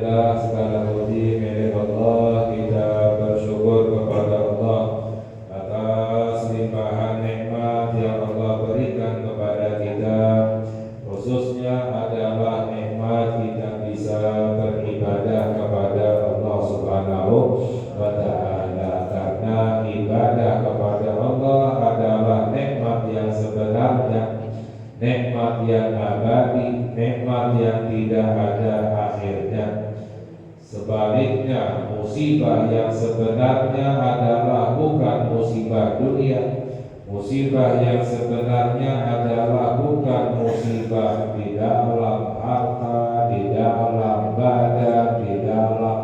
Alhamdulillah, segala puji milik Allah. Kita bersyukur kepada Allah atas limpahan nikmat yang Allah berikan kepada kita. Khususnya adalah nikmat kita bisa beribadah kepada Allah Subhanahu wa Ta'ala. Karena ibadah kepada Allah adalah nikmat yang sebenarnya, nikmat yang abadi, nikmat yang tidak ada akhirnya. Sebaliknya, musibah yang sebenarnya adalah bukan musibah dunia. Musibah yang sebenarnya adalah bukan musibah di dalam harta, di dalam badan, di dalam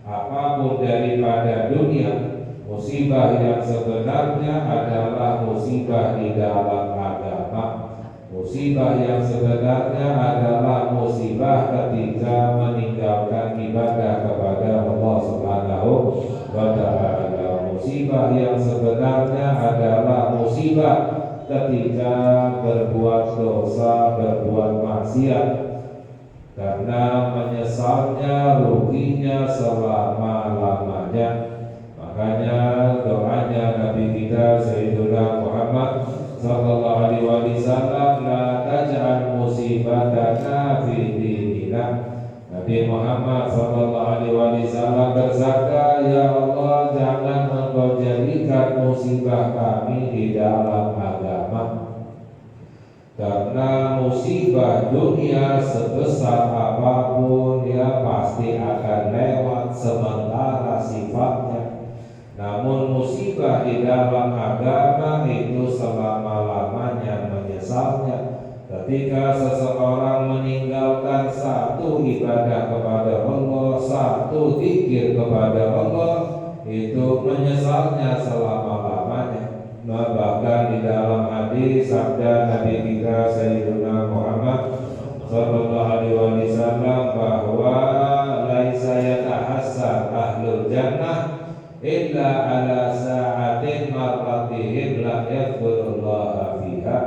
apapun daripada dunia. Musibah yang sebenarnya adalah musibah di dalam agama. Musibah yang sebenarnya adalah musibah ketika meninggalkan ibadah kepada Allah Subhanahu wa Ta'ala. Musibah yang sebenarnya adalah musibah ketika berbuat dosa, berbuat maksiat, karena menyesalnya, ruginya selama-lamanya. Makanya doanya Nabi kita Sayyiduna Muhammad sallallahu alaihi wasallam, la taj'al musibatana fi dinina. Nabi Muhammad sallallahu alaihi wasallam bersabda, ya Allah, jangan Engkau jadikan musibah kami di dalam agama. Karena musibah dunia sebesar apapun ya pasti akan lewat sementara sifatnya. Namun musibah di dalam agama itu selama-lamanya menyesalnya. Ketika seseorang meninggalkan satu ibadah kepada Allah, satu zikir kepada Allah, itu menyesalnya selama-lamanya. Bahkan di dalam hadis sabda Nabi kita Sayyiduna Muhammad sallallahu alaihi wasallam bahwa laisa yatahassan ahlul jannah illa ala sa'atin marratihim la yadhkurullaha fiha.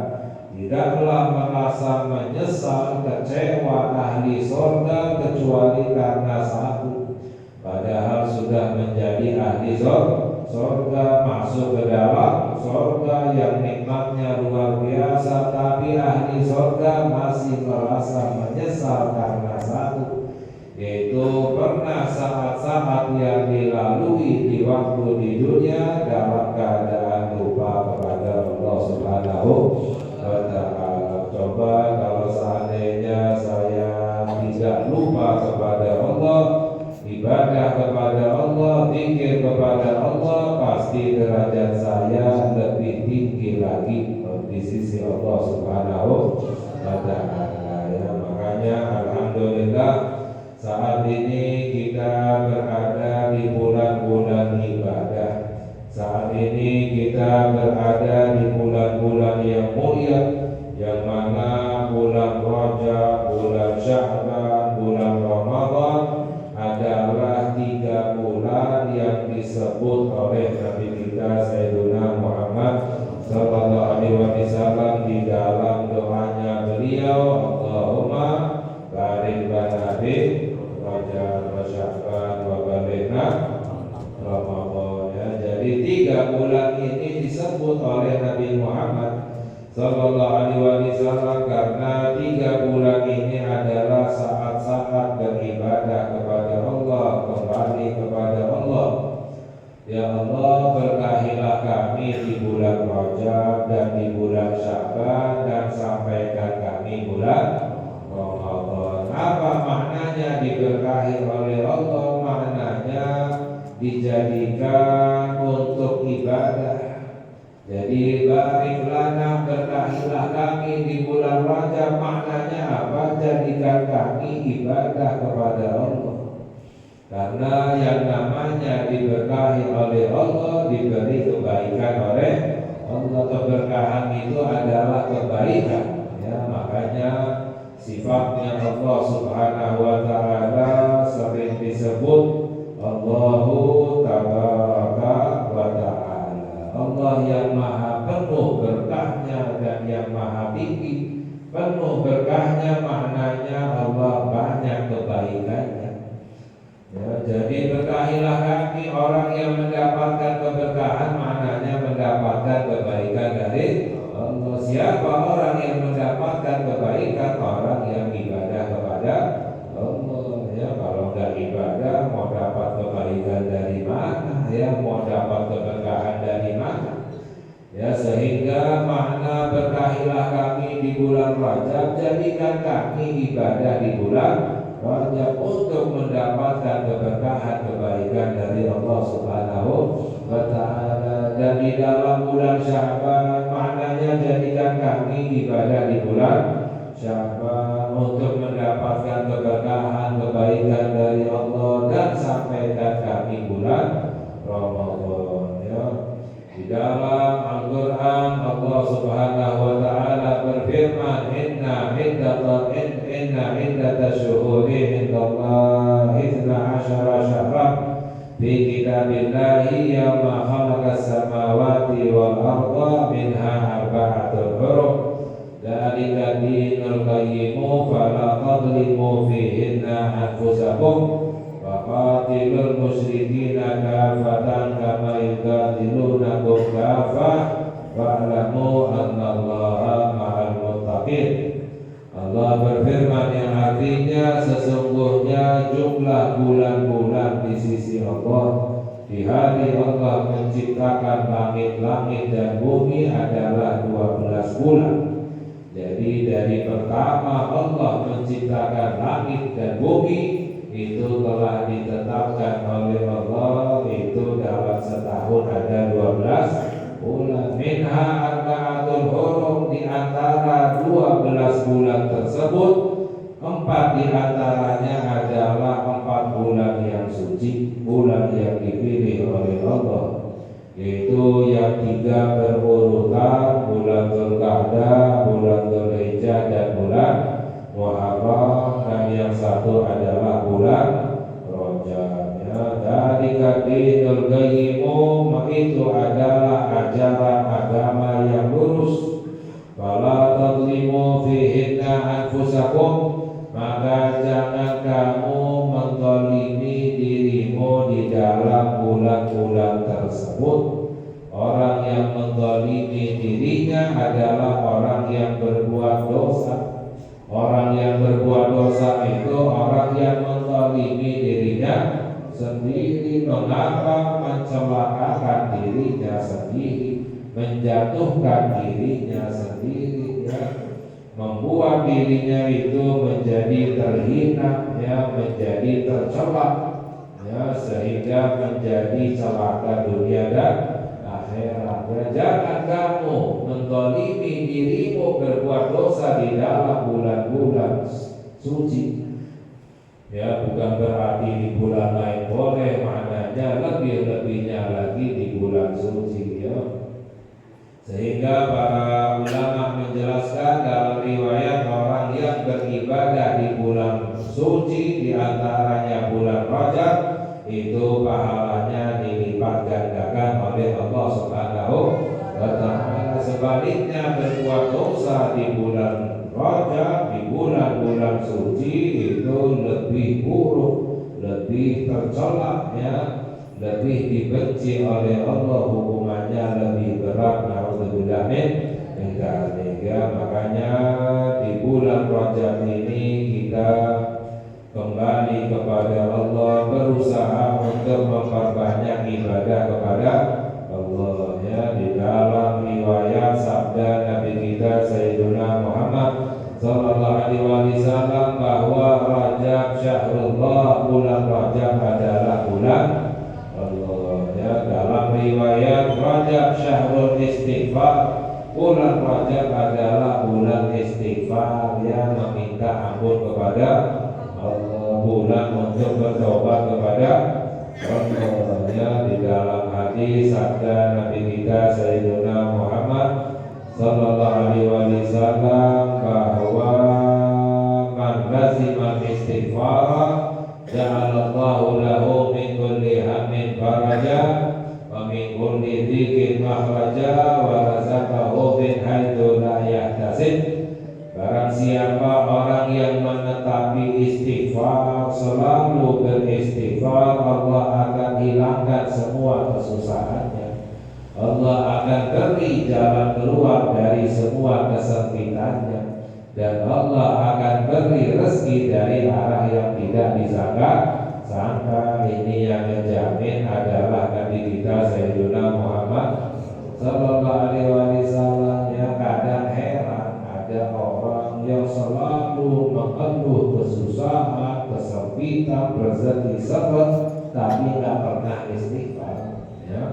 Tidaklah merasa menyesal, kecewa ahli surga kecuali karena satu. Padahal sudah menjadi ahli surga, masuk ke dalam surga yang nikmatnya luar biasa, tapi ahli surga masih merasa menyesal karena satu, yaitu pernah saat-saat yang dilalui di waktu di dunia dalam keadaan lupa kepada Allah Subhanahu wa Ta'ala. Coba kalau seandainya saya tidak lupa kepada Allah, ibadah kepada Allah, zikir kepada Allah, pasti derajat saya lebih tinggi lagi di sisi Allah Subhanahu wa Ta'ala. Ya, makanya alhamdulillah saat ini kita berada di bulan-bulan ibadah. Saat ini kita berada di bulan-bulan yang mulia, yang mana bulan Rajab, bulan Sya'ban, bulan Ramadan adalah 3 bulan yang disebut oleh Nabi kita Sayyiduna Muhammad sallallahu alaihi wasallam di dalam doanya beliau, Allahumma barik lana fi Rajab wa Sya'ban wa balighna Ramadan. Ya, jadi 3 bulan ini disebut oleh Nabi Muhammad sallallahu alaihi wasallam karena 3 bulan ini adalah saat-saat beribadah kepada Allah, kembali kepada Allah. Ya Allah, berkahilah kami di bulan Rajab dan di bulan Sya'ban, dan sampaikan kami bulan Ramadan. Apa maknanya diberkahi oleh Allah? Maknanya dijadikan untuk ibadah. Jadi barik lana, berkahilah kami di bulan Rajab, maknanya apa? Jadikan kami ibadah kepada Allah. Karena yang namanya diberkahi oleh Allah, diberi kebaikan oleh Allah. Keberkahan itu adalah kebaikan. Ya, makanya sifatnya Allah Subhanahu wa Ta'ala sering disebut Allahu Tabaraka wa Ta'ala. Allah yang maha penuh berkahnya dan yang maha tinggi. Penuh berkahnya maknanya Allah banyak kebaikannya. Jadi berkahilah kami orang yang mendapatkan keberkahan, maknanya mendapatkan kebaikan dari Allah. Siapa orang yang mendapatkan kebaikan? Orang yang ibadah kepada Allah. Ya, kalau nggak ibadah mau dapat kebaikan dari mana? Ya, mau dapat keberkahan dari mana? Ya, sehingga makna berkahilah kami di bulan Rajab, jadikan kami ibadah di bulan Rajab untuk mendapatkan keberkahan kebaikan dari Allah Subhanahu wa Ta'ala. Dan di dalam bulan Sya'ban, maknanya jadikan kami ibadah di bulan Sya'ban untuk mendapatkan keberkahan kebaikan dari Allah, dan sampaikan kami bulan Ramadan. Ya. Di dalam Al-Quran Allah Subhanahu wa Ta'ala berfirman, Inna iddata syuhuri indallahi 12 syahran fi kitabillahi yawma khalaqas samawati wal arda minha arba'atun hurum dzalika dinul qayyimu fala tadlimu fihinna anfusakum Qatilul musyrikina kafatan kama yuqatilunakum kafah wa'lamu annallaha ma'al muttaqin. Allah berfirman yang artinya sesungguhnya jumlah bulan-bulan di sisi Allah di hari Allah menciptakan langit-langit dan bumi adalah 12 bulan. Jadi dari pertama Allah menciptakan langit dan bumi itu telah ditetapkan oleh Allah, itu dalam setahun ada 12 bulan. Minha arba'atul hurum, di antara 12 bulan tersebut 4 di antaranya adalah 4 bulan yang suci, bulan yang dipilih oleh Allah, yaitu yang 3 berurutan, bulan Dzulqa'dah, bulan Dzulhijjah dan bulan Muharram, dan yang satu adalah bulan Rajab. Ya, dari dinul qayyimu, itu adalah ajaran agama yang lurus. Fala tadlimu fihinna anfusakum, maka jangan kamu menzalimi dirimu di dalam bulan-bulan tersebut. Orang yang menzalimi dirinya adalah orang yang berbuat dosa. Orang yang berbuat dosa itu orang yang menzalimi dirinya sendiri. Mengapa? Mencelakakan dirinya sendiri, menjatuhkan dirinya sendiri, ya. Membuat dirinya itu menjadi terhina, ya, menjadi tercela, ya, sehingga menjadi celaka dunia dan akhirat. Jangan kamu menzalimi dirimu berbuat dosa di dalam bulan-bulan suci. Ya, bukan berarti di bulan lain boleh, maknanya lebih-lebihnya lagi di bulan suci, ya. Sehingga para ulama menjelaskan dalam riwayat orang yang beribadah di bulan suci, di antaranya bulan Rajab, itu pahalanya dilipat gandakan oleh Allah Subhanahu wa Ta'ala. Sebaliknya berbuat dosa di bulan Rajab, di bulan-bulan suci, itu lebih buruk, lebih tercela, ya, lebih dibenci oleh Allah, hukumannya lebih berat. Nauzubillah min dzalik. Makanya di bulan Rajab ini kita kembali kepada Allah, berusaha untuk memperbanyak ibadah kepada Allah, ya. Di dalam riwayat sabda Nabi kita Sayyiduna Muhammad sallallahu alaihi wasallam bahwa Rajab syahrullah, bulan Rajab adalah bulan Allah, ya. Dalam riwayat Rajab syahrul istighfar, bulan Rajab adalah bulan istighfar, ya, meminta ampun kepada Allah, bulan untuk bertobat kepada Allah, ya. Di dalam hadis sabda Nabi kita Sayyiduna Muhammad sallallahu alaihi wasallam bahwa man lazima istighfara ja'alallahu lahu min kulli hammin faraja wa min kulli dhikin makhraja wa razaqahu min haitsu la yahtasib. Barang siapa orang yang menetapi istighfar, selalu beristighfar, beristighfar, Allah akan hilangkan semua kesusahannya. Allah akan beri jalan keluar dari semua kesempitannya, dan Allah akan beri rezeki dari arah yang tidak disangka. Ini yang menjamin adalah Nabi kita Sayyidina Muhammad Sallallahu Alaihi Wasallam. Yang kadang heran ada orang yang selalu mengeluh kesusahan, kesempitan, rezeki seret, tapi nggak pernah istighfar. Ya,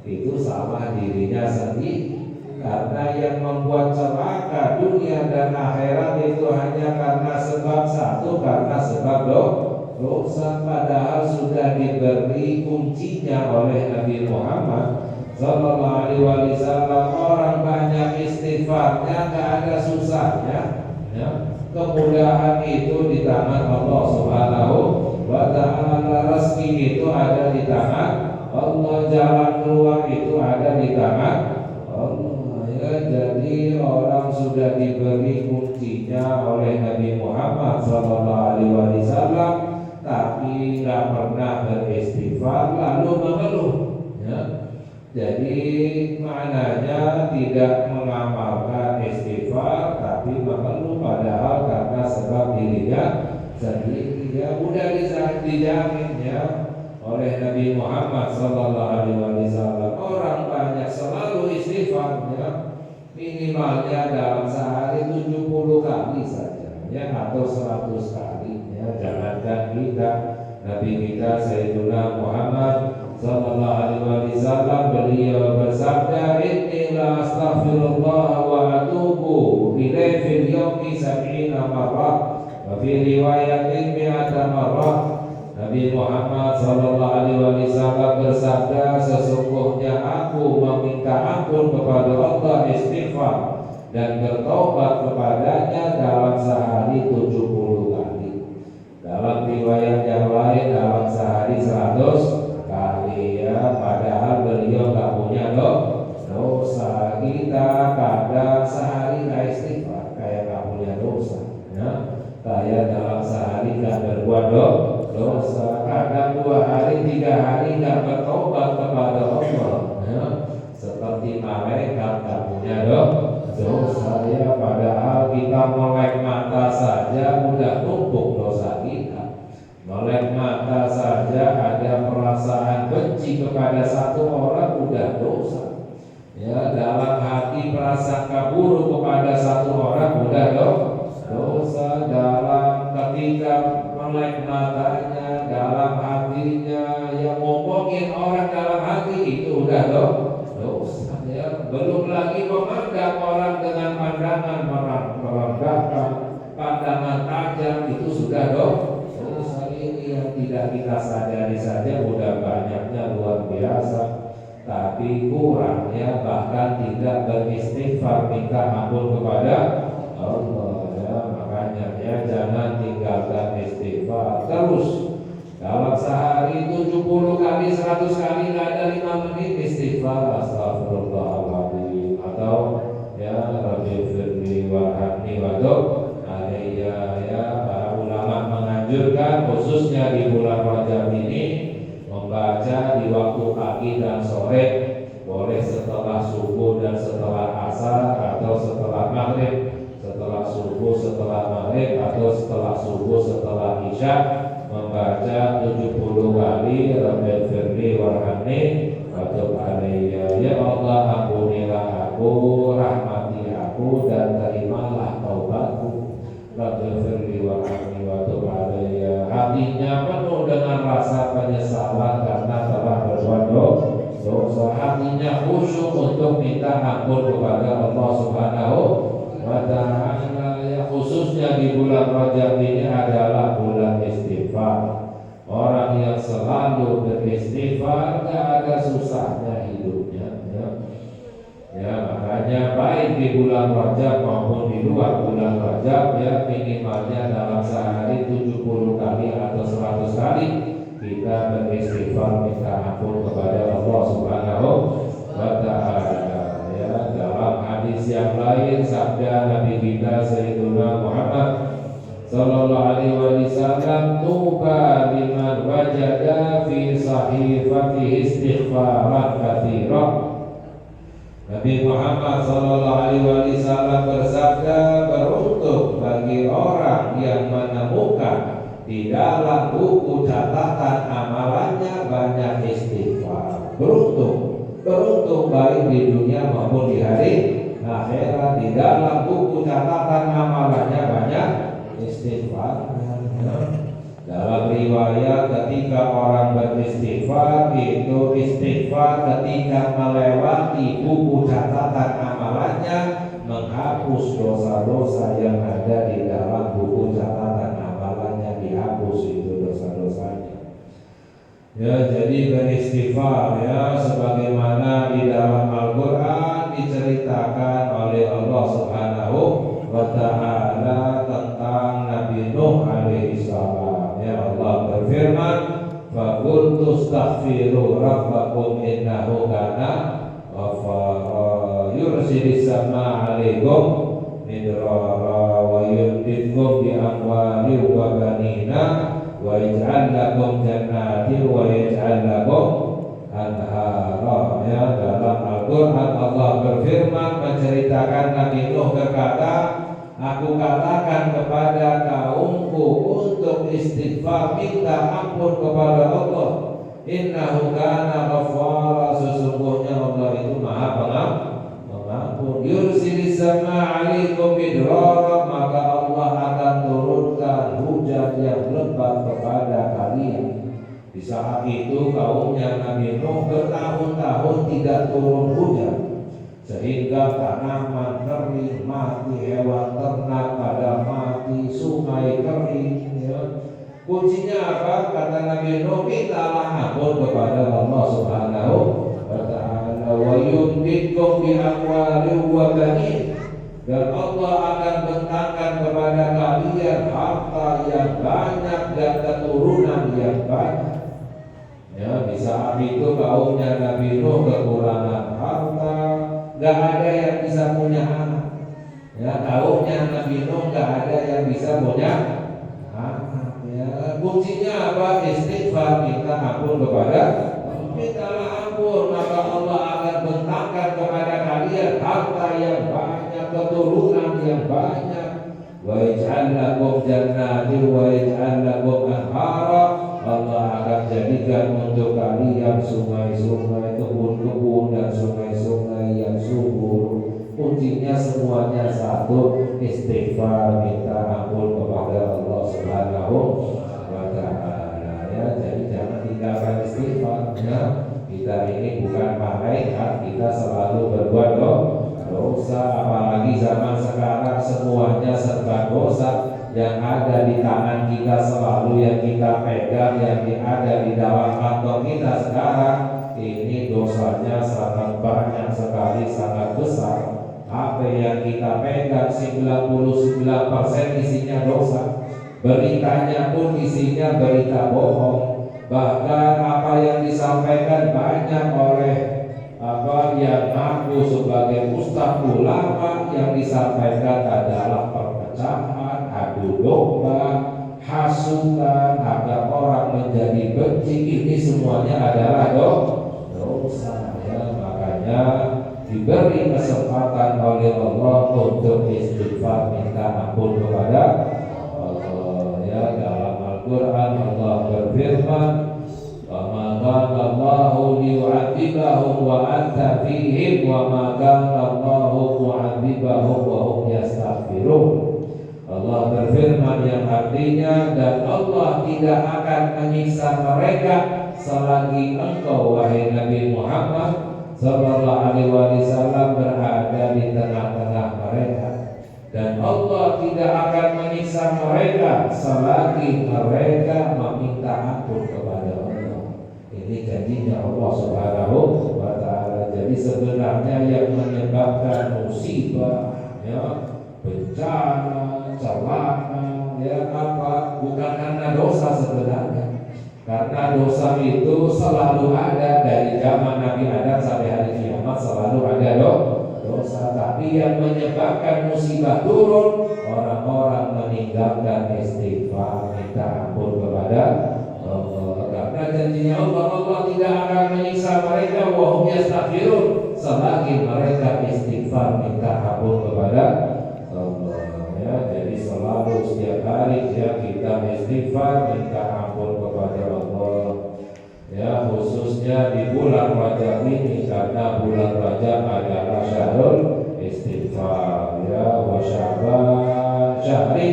itu salah dirinya sendiri. Karena yang membuat celaka dunia dan akhirat itu hanya karena sebab satu, karena sebab dosa. Padahal sudah diberi kuncinya oleh Nabi Muhammad Sallallahu Alaihi Wasallam. Orang banyak istighfarnya, gak ada susahnya. Ya. Kemudahan itu di tangan Allah Subhanahu wa Ta'ala. Rezeki itu ada di tangan Allah. Jalan keluar itu ada di tangan Allah. Ya, jadi orang sudah diberi kuncinya oleh Nabi Muhammad Sallallahu Alaihi Wasallam, tapi nggak pernah beristighfar lalu mengeluh. Ya. Jadi maknanya tidak mengamalkan istighfar tapi mengeluh, padahal karena sebab dirinya sendiri. Ya, udah dijamin ya oleh Nabi Muhammad Sallallahu Alaihi Wasallam. Orang banyak selalu istighfarnya, minimalnya dalam sehari 70 kali saja ya, atau 100 kali ya. Jangankan kita, Nabi kita Sayyidina Muhammad Sallallahu Alaihi Wasallam, beliau bersabda, inni la astaghfirullah wa atubu ilaihi fil yawmi 70 marrah wa fi riwayatin 100 marrah. Nabi Muhammad Sallallahu Alaihi Wasallam bersabda, sesungguhnya aku meminta ampun kepada Allah, istighfar dan bertobat kepadanya dalam sehari 70 kali. Dalam riwayat yang lain dalam sehari 100 kali ya. Padahal beliau gak punya dosa. Kita kadang sehari gak istighfar, kayak gak punya dosa ya. Kayak dalam sehari gak berbuat dosa, kadang 2 hari 3 hari gak bertobat kepada Allah ya. Seperti malaikat gak punya dosa ya. Padahal kita melek mata saja udah tumpuk dosa kita. Melek mata saja ada perasaan benci kepada satu orang udah dosa ya. Dalam hati prasangka buruk kepada satu orang udah dosa. Dalam ketika melek matanya, dalam hatinya yang ngomongin orang dalam hati itu udah dosa ya. Belum lagi memandang orang dengan pandangan merendahkan, pandangan tajam, itu sudah dosa. Ini yang tidak kita sadari saja udah banyaknya luar biasa, tapi kurangnya bahkan tidak beristighfar, minta ampun kepada Allah ya. Makanya ya, jangan tinggalkan istighfar terus. Dalam sehari 70 kali, 100 kali, gak ada 5 menit istighfar, astagfirullahaladzim, atau ya Rabbi firli warhamni waduk alaiya ya. Para ulama menganjurkan khususnya di bulan Rajab ini membaca di waktu pagi dan sore, boleh setelah subuh dan setelah asar, atau setelah maghrib, setelah subuh, setelah maghrib, atau setelah subuh, setelah isya, membaca 70 kali Rabbi firli warhamni waduk alaiya. Ya Allah, ampunilah aku, rahmati aku, dan terimalah taubatku. Rabbi firli warhamni waduk alaiya. Hatinya penuh dengan rasa penyesalan karena telah berbuat dosa. Hatinya khusyuk untuk minta ampun kepada Allah Subhanahu wa Ta'ala ya. Khususnya di bulan Rajab ini adalah bulan istighfar. Orang yang selalu beristighfar gak ada susahnya hidupnya ya. Ya, makanya baik di bulan Rajab maupun di luar bulan Rajab ya, minimalnya dalam sehari 70 kali atau 100 kali kita beristighfar, minta ampun kepada Allah Subhanahu wa Ta'ala ya. Dalam hadis yang lain sabda Nabi kita Sayyidina Muhammad sallallahu alaihi wasallam, tuba liman wajada fi sahifatihi istighfaran katsira. Nabi Muhammad sallallahu alaihi wasallam bersabda, beruntung bagi orang yang menemukan di dalam buku catatan amalannya banyak istighfar. Beruntung baik di dunia maupun di hari akhirat, di dalam buku catatan amalannya banyak istighfar. Dalam riwayat, ketika orang beristighfar, itu istighfar ketika melewati buku catatan amalannya, menghapus dosa-dosa yang ada di dalam buku catatan amalannya, dihapus itu dosa-dosanya. Ya, jadi beristighfar ya, sebagaimana di dalam Al-Quran diceritakan oleh Allah Subhanahu wa ta'ala tentang Nabi Nuh alaihi salam. Ya, Allah berfirman, faqultu astaghfiru rabbakum innahu kana ghaffara yursilis samaa 'alaikum midrara wa yumdidkum bi amwalin wa banina wa yaj'al lakum jannatin wa yaj'al lakum anhara. Ya, dalam Al-Quran Allah berfirman menceritakan Nabi Nuh berkata, aku katakan kepada kaumku untuk istighfar, minta ampun kepada Allah. Innahu kana ghaffara, sesungguhnya Allah itu Maha Pengampun. Yursilis samaa 'alaikum midrara, maka Allah akan turunkan hujan yang lebat kepada kalian. Di saat itu kaumnya Nabi Nuh bertahun-tahun tidak turun hujan, sehingga tanaman kering, mati hewan ternak pada mati, sungai kering. Ya. Kuncinya apa? Kata Nabi Nuh, mintalah ampun kepada Allah Subhanahu wa ta'ala. Wa yumdidkum bi amwalin wa banin, dan Allah akan bentangkan kepada kalian harta yang banyak dan keturunan yang banyak. Ya, di saat itu kaumnya Nabi Nuh kekurangan harta, gak ada yang bisa punya anak. Ya, kaumnya Nabi Nuh gak ada yang bisa punya anak. Ya, kuncinya apa? Istighfar, minta ampun kepada Allah. Mintalah ampun, maka Allah akan bentangkan kepada kalian harta yang banyak, keturunan yang banyak. Wa yaj'al lakum jannatin wa yaj'al lakum anhara, Allah akan jadikan untuk kalian sungai-sungai, kebun-kebun dan sungai-sungai yang subur. Kuncinya semuanya satu, istighfar, minta ampun kepada Allah Subhanahu wa ta'ala. Ya, jadi jangan tinggalkan istighfar. Ya, kita ini bukan malaikat, kita selalu berbuat dosa, apalagi zaman sekarang semuanya serba dosa. Yang ada di tangan kita selalu, yang kita pegang, yang ada di dalam kantong kita sekarang, ini dosanya sangat banyak sekali, sangat besar. Apa yang kita pegang 99% isinya dosa. Beritanya pun isinya berita bohong. Bahkan apa yang disampaikan banyak oleh yang ngaku sebagai ustaz ulama, yang disampaikan adalah perpecahan, adu domba, hasutan agar orang menjadi benci. Ini semuanya adalah dosa. Ya, makanya diberi kesempatan oleh Allah untuk istighfar, minta ampun kepada Allah. Ya, dalam Al-Quran Allah berfirman, wa ma kana Allahu liyu'adzibahum wa anta fihim wa ma kana Allahu mu'adzibahum wa hum yastaghfirun. Allah berfirman yang artinya, dan Allah tidak akan menyiksa mereka selagi engkau wahai Nabi Muhammad sallallahu alaihi wasallam berada di tengah-tengah mereka, dan Allah tidak akan menyiksa mereka selagi mereka meminta ampun kepada Allah. Ini janjinya Allah Subhanahu wa ta'ala. Jadi sebenarnya yang menyebabkan musibah, ya, bencana, celaka, ya apa, bukan karena dosa sebenarnya. Karena dosa itu selalu ada dari zaman Nabi Adam sampai hari kiamat, selalu ada dosa. Tapi yang menyebabkan musibah turun, orang-orang meninggalkan istighfar, minta ampun kepada Allah. Karena janjinya Allah tidak akan menyiksa mereka wahum yastaghfirun, selagi mereka istighfar minta ampun kepada Allah. Ya, jadi selalu setiap hari ya kita istighfar minta ampun kepada Allah. Ya, khususnya di bulan Rajab ini, karena bulan Rajab adalah syahrul istighfar. Ya, wa Sya'ban syahri,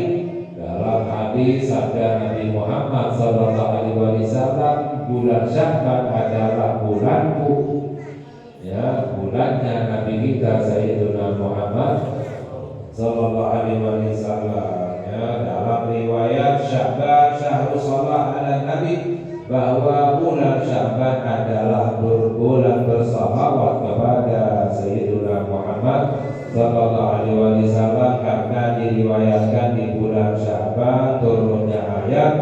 dalam hadis sabda Nabi Muhammad sallallahu alaihi wasallam, bulan Sya'ban adalah bulanku. Ya, bulannya Nabi kita Sayyidina Muhammad sallallahu alaihi wasallam. Ya, dalam riwayat Sya'ban syahrul shalah ala Nabi, bahwa bulan Sya'ban adalah bulan bersalawat kepada Sayyidina Muhammad sallallahu alaihi wasallam, karena diriwayatkan di bulan Sya'ban turunnya ayat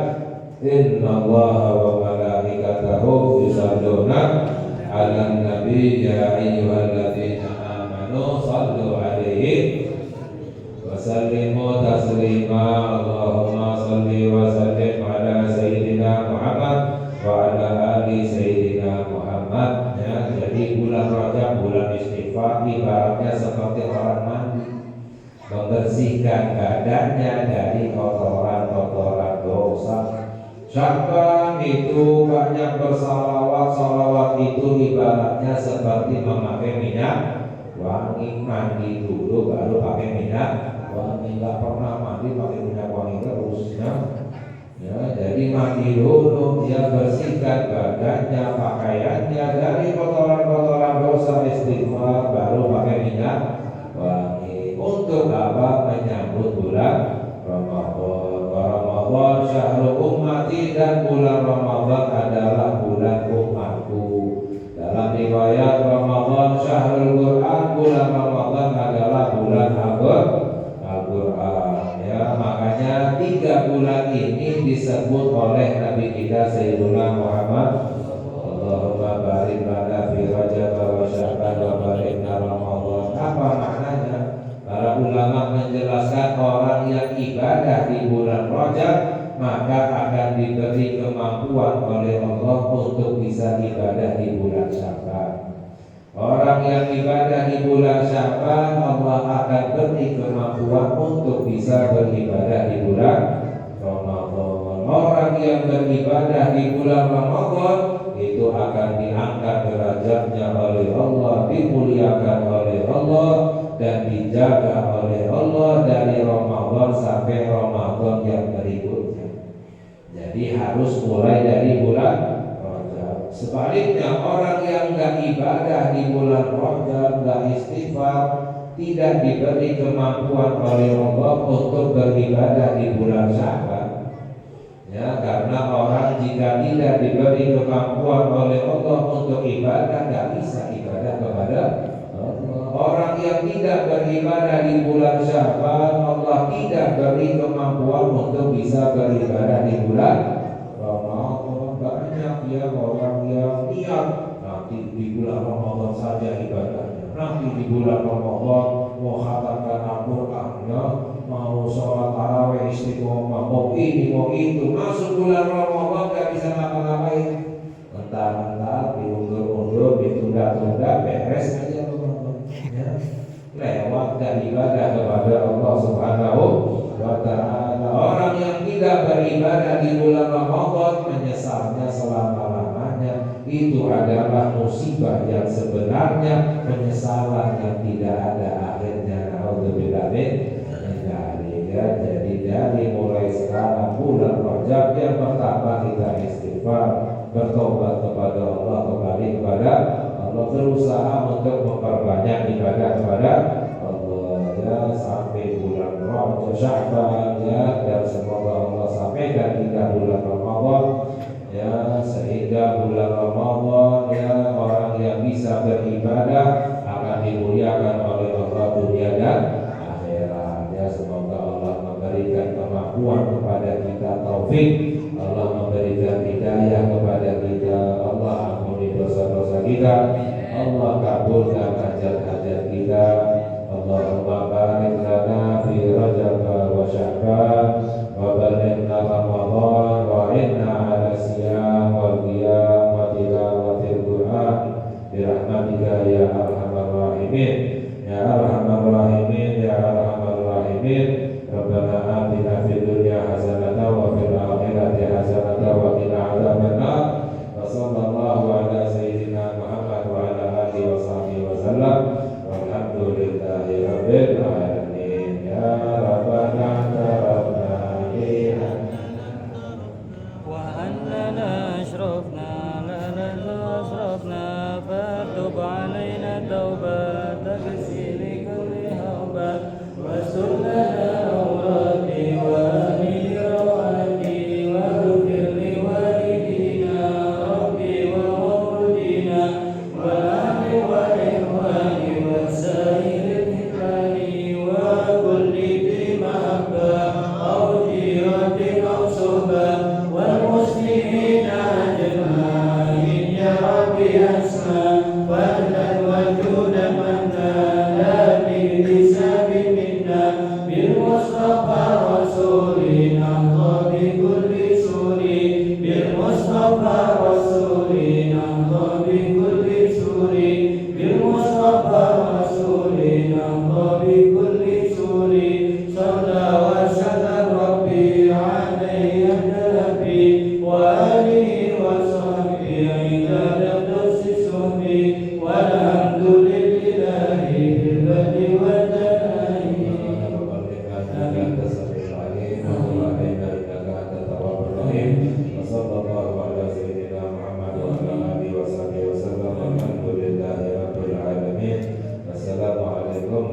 innallaha wa malaikatahu yusholluna 'alan nabi ya ayyuhalladzina amanu shallu 'alaihi wa sallimu taslima. Allahumma shalli wa sallim ala Sayyidina Muhammad wa ala ali Sayyidina Muhammad. Ya, jadi bulan Rajab bulan istighfar, ibaratnya seperti orang mandi, membersihkan badannya dari kotoran-kotoran dosa. Sya'ban itu banyak bersalawat. Salawat itu ibaratnya seperti memakai minyak wangi. Mandi dulu baru pakai minyak wangi, nggak pernah mandi pakai minyak wangi terusnya. Ya, jadi mandi dulu, dia bersihkan badannya, pakaiannya dari kotoran-kotoran dosa, istighfar, baru pakai minyak wangi. Untuk apa? Menyambut bulan Ramadan. Ramadan syahrul ummati, dan bulan Ramadan adalah bulan umatku. Dalam riwayat Ramadan syahrul Quran, bulan Ramadan adalah bulan Al-Quran. Ya, makanya 3 bulan ini disebut oleh Nabi kita Sayyidina Muhammad, Allahumma barik lana fi Rajab wa Sya'ban wa barik lana Ramadan. Apa maknanya? Para ulama menjelaskan orang yang ibadah di bulan Rajab maka akan diberi kemampuan oleh Allah untuk bisa ibadah di bulan Sya'ban. Orang yang ibadah di bulan Sya'ban, Allah akan beri kemampuan untuk bisa beribadah di bulan Ramadan. Orang yang beribadah di bulan Ramadan itu akan diangkat derajatnya oleh Allah, dimuliakan oleh Allah, dan dijaga oleh Allah dari Ramadan sampai Ramadan yang berikutnya. Jadi harus mulai dari bulan Rajab. Sebaliknya orang yang nggak ibadah di bulan Rajab, nggak istighfar, tidak diberi kemampuan oleh Allah untuk beribadah di bulan Sya'ban. Ya, karena orang jika tidak diberi kemampuan oleh Allah untuk ibadah, nggak bisa ibadah kepada Allah. Orang yang tidak beribadah di bulan Sya'ban, Allah tidak beri kemampuan untuk bisa beribadah di bulan Ramadan. Banyak ya orang yang niat nanti di bulan Ramadan saja ibadahnya, nanti di bulan Ramadan mau khatamkan Al-Quran, ya, mau sholat tarawih istiqomah, mau ini mau itu. Masuk bulan Ramadan gak bisa ngapa-ngapain, mentah-mentah diundur-undur, ditunda-tunda, beres aja Ramadan, ya. Lewat dan ibadah kepada Allah Subhanahu wa ta'ala. Orang yang tidak beribadah di bulan Ramadan menyesalnya selama-lamanya. Itu adalah musibah yang sebenarnya, penyesalan yang tidak ada akhirnya. Alhamdulillah. Jadi dari mulai sekarang bulan Rajab yang pertama kita istighfar, bertobat kepada Allah, kembali kepada Allah, berusaha untuk memperbanyak ibadah kepada Allah, ya, sampai bulan Rajab Sya'ban, ya, dan semoga Allah sampaikan kita bulan Ramadan, ya, sehingga bulan Ramadan, ya, orang yang bisa beribadah akan dimuliakan oleh Allah dunia dan akhirat. Ya, semoga Allah memberikan kemampuan kepada kita, taufik, Allah memberikan hidayah kepada kita, Allah ampuni dosa-dosa kita, Allah kabulkan hajat-hajat kita. بالمصطفى رسولنا بكل سور بالمصطفى رسولنا بكل سور صلى وسلم ربي عليه النبي وآله وصحبه عند نفس صحبه والحمد لله بالبدء والتناهي وصلى الله على سيدنا محمد وعلى آله وصحبه وسلم والحمد لله رب العالمين. Wassalamualaikum